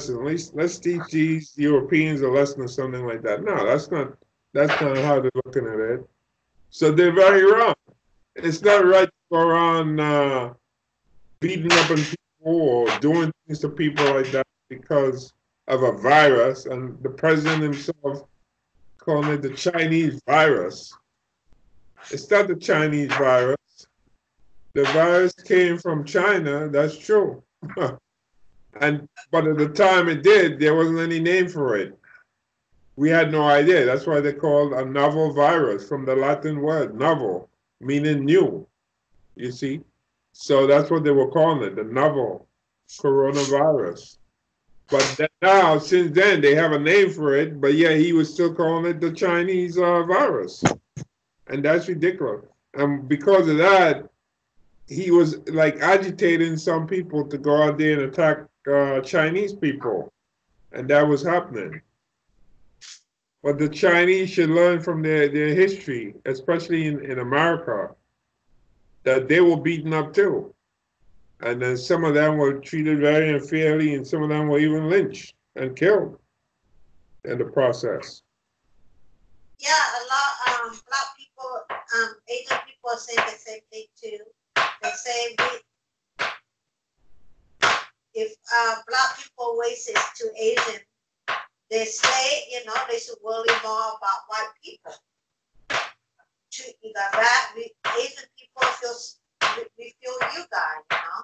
lesson. At least let's teach these Europeans a lesson or something like that. No, that's not how they're looking at it. So they're very wrong. It's not right to go around beating up on people or doing things to people like that because of a virus, and the president himself calling it the Chinese virus. It's not the Chinese virus. The virus came from China, that's true. And but at the time it did, there wasn't any name for it. We had no idea. That's why they called a novel virus from the Latin word novel, meaning new. You see? So that's what they were calling it, the novel coronavirus. But now, since then, they have a name for it, but yeah, he was still calling it the Chinese virus. And that's ridiculous. And because of that, he was like agitating some people to go out there and attack Chinese people. And that was happening. But the Chinese should learn from their history, especially in America, that they were beaten up too. And then some of them were treated very unfairly, and some of them were even lynched and killed in the process. Yeah, a lot black people, Asian people are saying the same thing too. They say if black people racist to Asian, they say, you know, they should worry more about white people. Asian people we feel you guys, you know.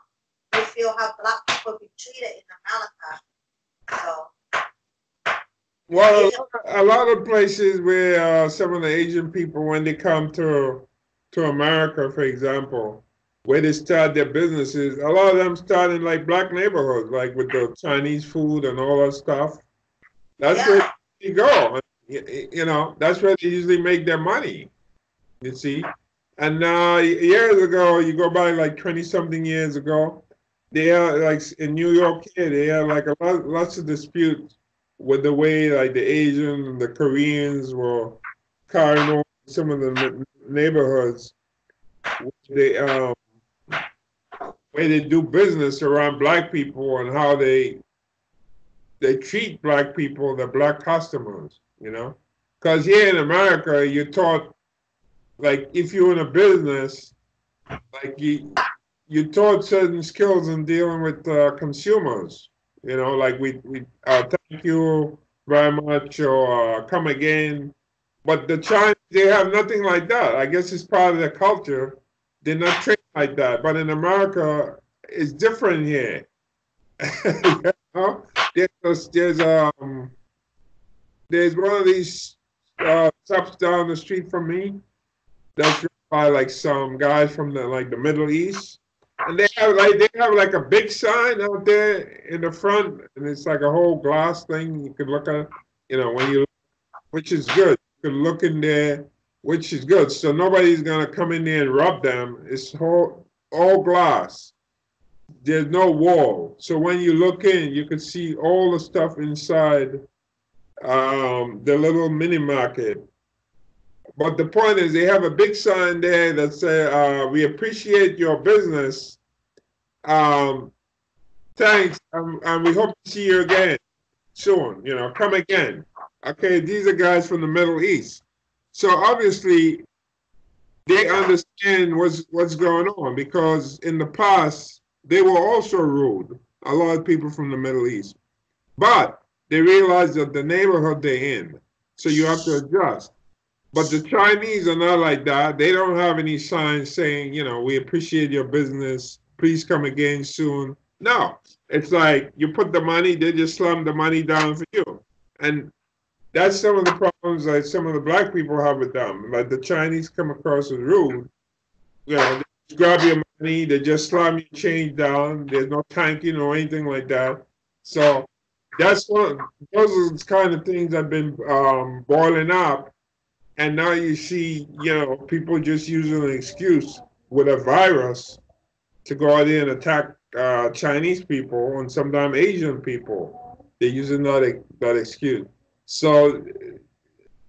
We feel how black people be treated in America. So. Well, a lot of places where some of the Asian people, when they come to America, for example, where they start their businesses, a lot of them start in like black neighborhoods, like with the Chinese food and all that stuff. That's where they go. You know, that's where they usually make their money. You see, and years ago, you go back like 20-something years ago, they had like in New York here, they had like lots of disputes with the way like the Asian and the Koreans were carrying on some of the neighborhoods where they do business around black people and how they treat black people, the black customers, you know? Because here in America, you're taught, like, if you're in a business, like, you taught certain skills in dealing with consumers, you know, like we thank you very much or come again. But the Chinese, they have nothing like that. I guess it's part of their culture. They're not trained like that. But in America, it's different here. You know? There's one of these shops down the street from me that's run by like some guys from the Middle East, and they have like a big sign out there in the front, and it's like a whole glass thing. You could look at, you know, which is good. You could look in there, which is good. So nobody's gonna come in there and rob them. It's all glass. There's no wall. So when you look in, you can see all the stuff inside the little mini market. But the point is, they have a big sign there that says, "We appreciate your business. Thanks, and we hope to see you again soon. You know, come again." Okay, these are guys from the Middle East, so obviously they understand what's going on, because in the past they were also rude. A lot of people from the Middle East, but they realize that the neighborhood they're in, so you have to adjust. But the Chinese are not like that. They don't have any signs saying, you know, "We appreciate your business. Please come again soon." No, it's like you put the money, they just slam the money down for you. And that's some of the problems that some of the black people have with them. Like the Chinese come across as rude. You know, they just grab your money, they just slam your change down. There's no thanking or anything like that. So those are the kind of things that have been boiling up. And now you see, you know, people just using an excuse with a virus to go out there and attack Chinese people and sometimes Asian people. They're using that excuse. So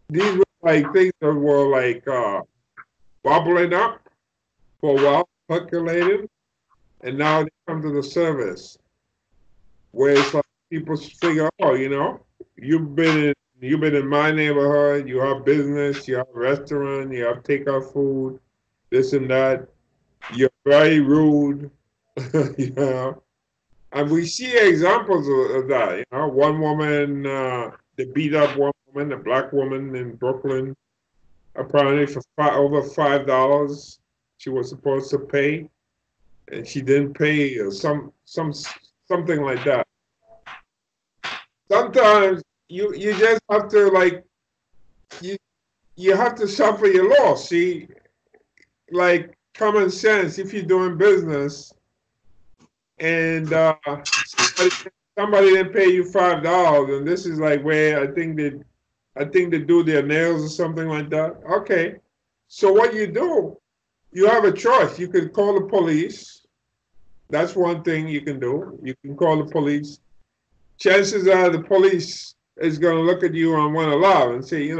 these were like things that were like bubbling up for a while, percolating, and now they come to the surface where it's like, people figure, oh, you've been in my neighborhood, you have business, you have a restaurant, you have takeout food, this and that. You're very rude, you know. And we see examples of that. One woman, they beat up one woman, a black woman in Brooklyn, apparently for over $5 she was supposed to pay, and she didn't pay, or something like that. Sometimes you just have to, like, you you have to suffer your loss. See, like common sense. If you're doing business and somebody didn't pay you $5, and this is like where I think they do their nails or something like that. Okay, so what you do, you have a choice. You can call the police. That's one thing you can do. You can call the police. Chances are the police is going to look at you on one alarm and say, you're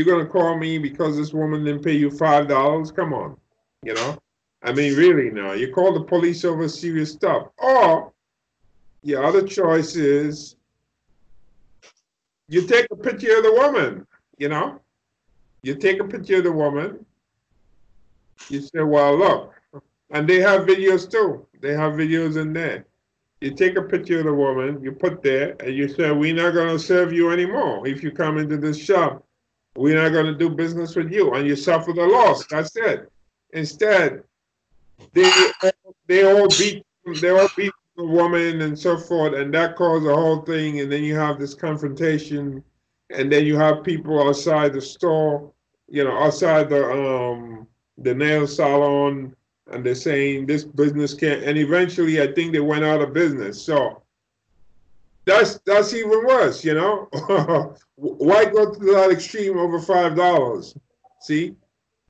gonna call me because this woman didn't pay you $5. Come on, you know. I mean, really, now you call the police over serious stuff. Or your other choice is you take a picture of the woman. You know, you take a picture of the woman. You say, well, look, and they have videos too. They have videos in there. You take a picture of the woman, you put there, and you say, we're not going to serve you anymore. If you come into this shop, we're not going to do business with you, and you suffer the loss. That's it. Instead, they they all beat the woman and so forth, and that caused the whole thing. And then you have this confrontation, and then you have people outside the store, outside the nail salon, and they're saying this business can't. And eventually, I think they went out of business. So that's even worse, Why go to that extreme over $5? See,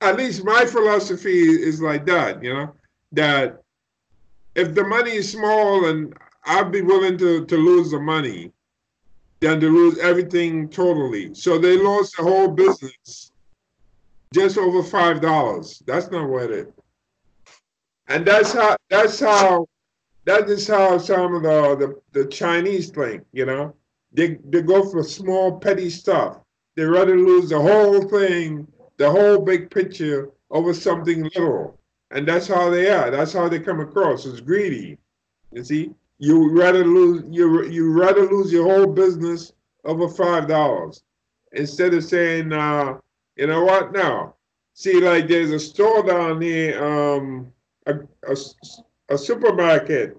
at least my philosophy is like that, that if the money is small and I'd be willing to lose the money than to lose everything totally. So they lost the whole business just over $5. That's not worth it. And that is how some of the Chinese think, They go for small petty stuff. They rather lose the whole thing, the whole big picture over something little. And that's how they are. That's how they come across. It's greedy. You see? You rather lose your whole business over $5 instead of saying, you know what now? See, like there's a store down here, a, a, a supermarket,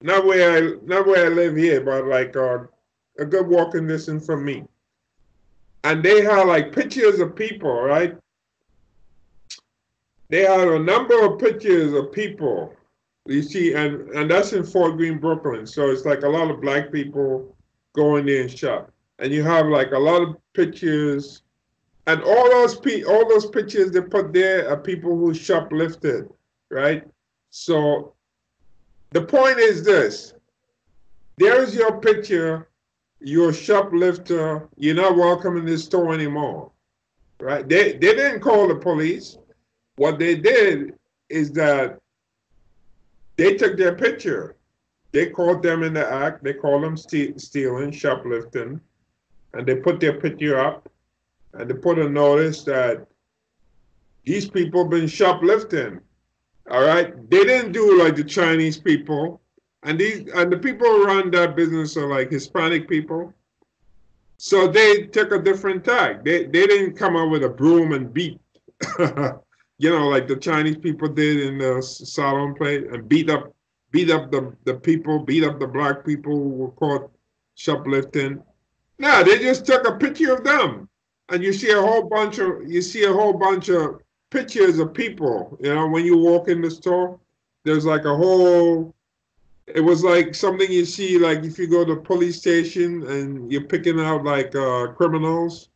not where I live here, but like a good walking distance from me. And they have like pictures of people, right? They have a number of pictures of people. You see, and that's in Fort Greene, Brooklyn. So it's like a lot of black people go in there and shop. And you have like a lot of pictures, and all those pictures they put there are people who shoplifted, right? So the point is this: there's your picture. You're a shoplifter. You're not welcome in this store anymore, right? They didn't call the police. What they did is that they took their picture. They caught them in the act. They called them stealing, shoplifting, and they put their picture up, and they put a notice that these people been shoplifting. All right, they didn't do like the Chinese people, and the people who run that business are like Hispanic people. So they took a different tack. They didn't come up with a broom and beat, like the Chinese people did in the salon place, and beat up the people, beat up the black people who were caught shoplifting. No, they just took a picture of them, and you see a whole bunch of pictures of people. When you walk in the store, there's like a whole. It was like something you see, like if you go to the police station and you're picking out like criminals,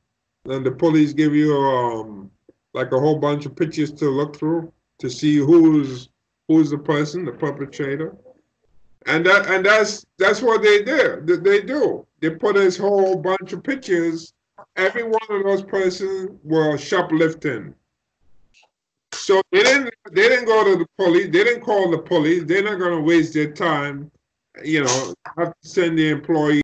and the police give you like a whole bunch of pictures to look through to see who's the person, the perpetrator, and that's what they do. They put this whole bunch of pictures. Every one of those persons were shoplifting. So they didn't go to the police. They didn't call the police. They're not going to waste their time have to send the employee